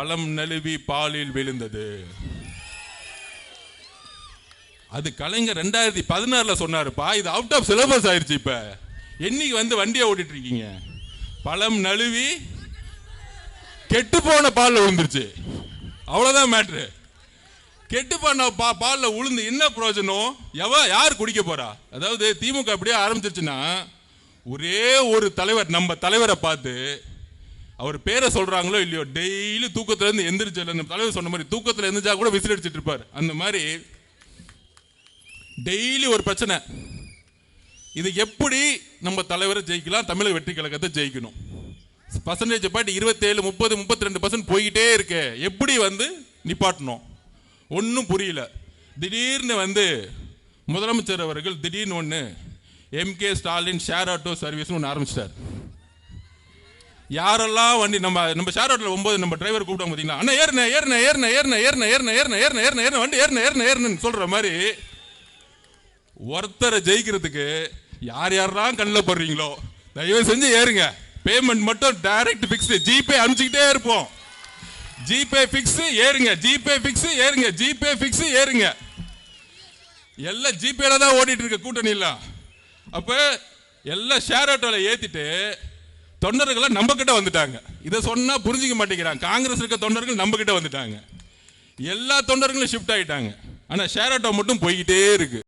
பழம் நழுவி பாலில் விழுந்தது. அது கலைஞர் 2016 சொன்னாருப்பா. இது அவுட் ஆஃப் சிலபஸ் ஆயிடுச்சு. இப்ப என்னைக்கு வண்டியை ஓட்டிட்டு இருக்கீங்க? பழம் நழுவி கெட்டு போன பால்ல விழுந்துருச்சு. அவ்வளவுதான் மேட்ரு. கெட்டு போன பால்ல உளுந்து என்ன பிரயோஜனம்? யார் குடிக்க போறா? அதாவது திமுக அப்படியே ஆரம்பிச்சிருச்சுன்னா, ஒரே ஒரு தலைவர், நம்ம தலைவரை பார்த்து அவர் பேரை சொல்றாங்களோ இல்லையோ, டெய்லி தூக்கத்துல இருந்து எந்திரிச்சு, தலைவர் சொன்ன மாதிரி தூக்கத்துல எந்திரிச்சா கூட விசில் அடிச்சிட்டு இருப்பார். அந்த மாதிரி டெய்லி ஒரு பிரச்சனை. இது எப்படி நம்ம தலைவரை ஜெயிக்கலாம்? தமிழக வெற்றி கழகத்தை ஜெயிக்கணும். பர்சன்டேஜ் பாட்டு 27, 30, 32% போய்கிட்டே இருக்கு. எப்படி நிப்பாட்டணும்? ஒன்றும் புரியல. திடீர்னு முதலமைச்சர் அவர்கள் திடீர்னு ஒன்று MK ஸ்டாலின் ஷேர் ஆட்டோ சர்வீஸ்னு ஒன்று ஆரம்பிச்சிட்டார். யாரெல்லாம் நம்ம ஷேர் ஆட்டோல 9 நம்ம டிரைவர் கூப்பிட்டாங்க பார்த்தீங்களா? அண்ணா ஏறுன ஏறுன ஏறுன ஏறுன ஏறுன ஏறுன ஏறுன ஏறுன ஏறுன ஏறுன வண்டி ஏறுன ஏறுன ஏறுனு சொல்ற மாதிரி ஒருத்தரை ஜெயிக்கிறதுக்கு யார் யாரெல்லாம் கண்ணில் போடுறீங்களோ தயவு செஞ்சு ஏறுங்க. பேமெண்ட் மட்டும் டைரக்ட் பிக்ஸ், ஜிபே அனுப்பிச்சுக்கிட்டே இருப்போம். ஜிபே பிக்ஸ் ஏறுங்க, ஜிபே பிக்ஸ் ஏறுங்க, ஜிபே பிக்ஸ் ஏறுங்க. எல்லாம் ஜிபேல தான் ஓடிட்டு இருக்க கூட்டணி இல்ல. அப்ப எல்லாம் ஷேர் ஆட்டோல ஏத்திட்டு தொண்டர்கள் நம்ம கிட்ட வந்துட்டாங்க. இதை சொன்னா புரிஞ்சிக்க மாட்டேங்கிறாங்க. காங்கிரஸ் இருக்க தொண்டர்கள் நம்ம கிட்ட வந்துட்டாங்க. எல்லா தொண்டர்களும் ஷிஃப்ட் ஆயிட்டாங்க. ஆனா ஷேர் ஆட்டோ மட்டும் போய்கிட்டே இருக்கு.